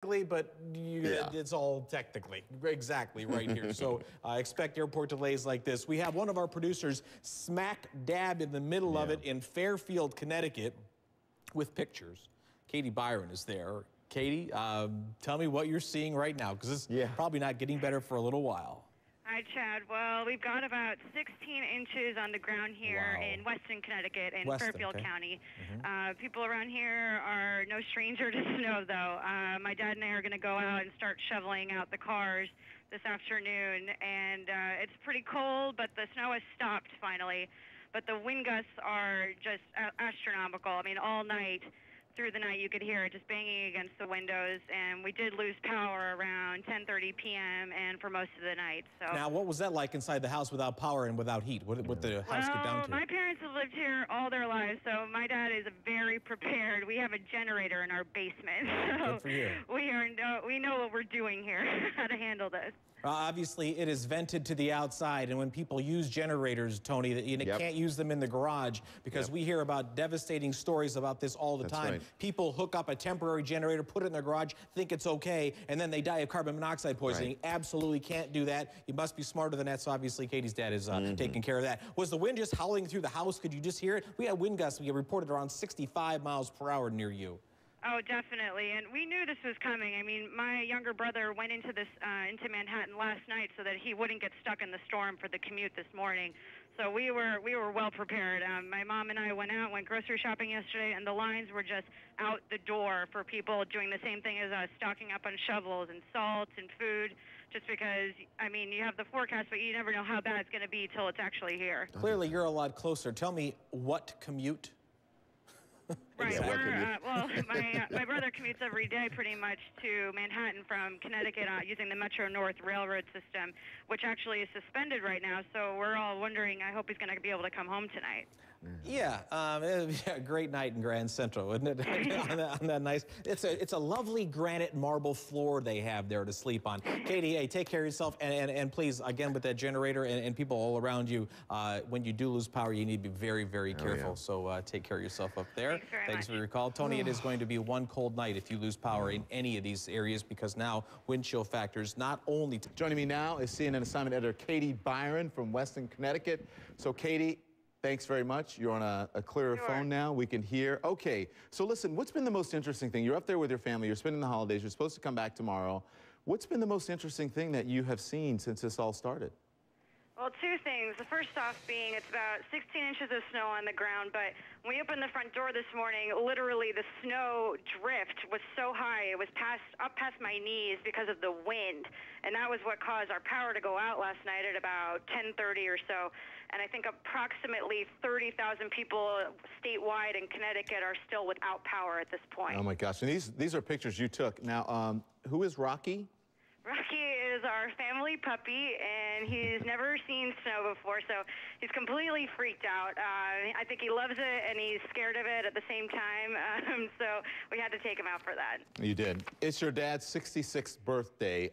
But it's all technically exactly right here. So expect airport delays like this. We have one of our producers smack dab in the middle of it in Fairfield, Connecticut, with pictures. Katy Byron is there. Katy, tell me what you're seeing right now, because it's probably not getting better for a little while. Hi, Chad. Well, we've got about 16 inches on the ground here in Weston, Connecticut, in Fairfield County. People around here are no stranger to snow, though. My dad and I are going to go out and start shoveling out the cars this afternoon, and it's pretty cold, but the snow has stopped finally. But the wind gusts are just astronomical. I mean, all night. Through the night, you could hear it just banging against the windows, and we did lose power around 10:30 p.m. and for most of the night. So now, what was that like inside the house without power and without heat? What the house get down to? My parents have lived here all their lives, so my dad is very prepared. We have a generator in our basement, so good for you. We know what we're doing here, how to handle this. Obviously, it is vented to the outside, and when people use generators, Tony, you can't use them in the garage, because we hear about devastating stories about this all the time. Right. People hook up a temporary generator, put it in their garage, think it's okay, and then they die of carbon monoxide poisoning. Absolutely can't do that. You must be smarter than that, so obviously Katie's dad is taking care of that. Was the wind just howling through the house? Could you just hear it? We had wind gusts we reported around 65 miles per hour near you. Oh, definitely, and we knew this was coming. I mean, my younger brother went into into Manhattan last night so that he wouldn't get stuck in the storm for the commute this morning. So we were well prepared. My mom and I went grocery shopping yesterday, and the lines were just out the door for people doing the same thing as us, stocking up on shovels and salt and food, just because, I mean, you have the forecast, but you never know how bad it's going to be till it's actually here. Clearly, you're a lot closer. Tell me, what commute? Right. Well, my brother commutes every day pretty much to Manhattan from Connecticut using the Metro North Railroad system, which actually is suspended right now. So we're all wondering, I hope he's going to be able to come home tonight. Yeah, it'd be a great night in Grand Central, wouldn't it? on that nice, it's a lovely granite marble floor they have there to sleep on. Katy, hey, take care of yourself, and please, again, with that generator and people all around you, when you do lose power, you need to be very, very careful. So take care of yourself up there. Thanks for your call, Tony. It is going to be one cold night if you lose power in any of these areas, because now wind chill factors not only. Joining me now is CNN assignment editor Katy Byron from Weston, Connecticut. So, Katy, thanks very much. You're on a clearer phone now. We can hear. Okay, so listen, what's been the most interesting thing? You're up there with your family. You're spending the holidays. You're supposed to come back tomorrow. What's been the most interesting thing that you have seen since this all started? Well, two things. The first off being it's about 16 inches of snow on the ground, but when we opened the front door this morning, literally the snow drift was so high, it was up past my knees because of the wind, and that was what caused our power to go out last night at about 10:30 or so. And I think approximately 30,000 people statewide in Connecticut are still without power at this point. Oh my gosh, and these are pictures you took. Now, who is Rocky? Rocky is our family puppy, and he's never seen snow before, so he's completely freaked out. I think he loves it, and he's scared of it at the same time, so we had to take him out for that. You did. It's your dad's 66th birthday.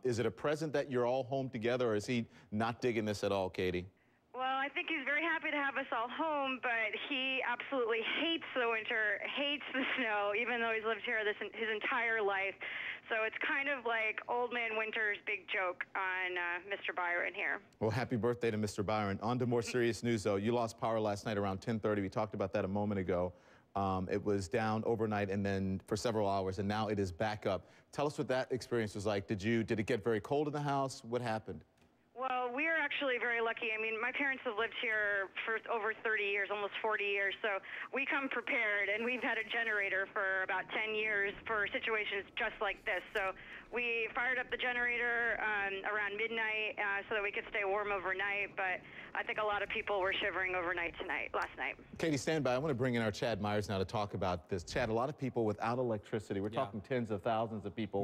Is it a present that you're all home together, or is he not digging this at all, Katy? Well, I think he's very happy to have us all home, but he absolutely hates the winter, hates the snow, even though he's lived here his entire life. So it's kind of like Old Man Winter's big joke on Mr. Byron here. Well, happy birthday to Mr. Byron. On to more serious news, though. You lost power last night around 10:30. We talked about that a moment ago. It was down overnight and then for several hours, and now it is back up. Tell us what that experience was like. Did it get very cold in the house? What happened? Well, we are actually very lucky. I mean, my parents have lived here for over 30 years, almost 40 years, so we come prepared, and we've had a generator for about 10 years for situations just like this. So we fired up the generator around midnight so that we could stay warm overnight, but I think a lot of people were shivering overnight last night. Katy, stand by. I want to bring in our Chad Myers now to talk about this. Chad, a lot of people without electricity. We're talking tens of thousands of people.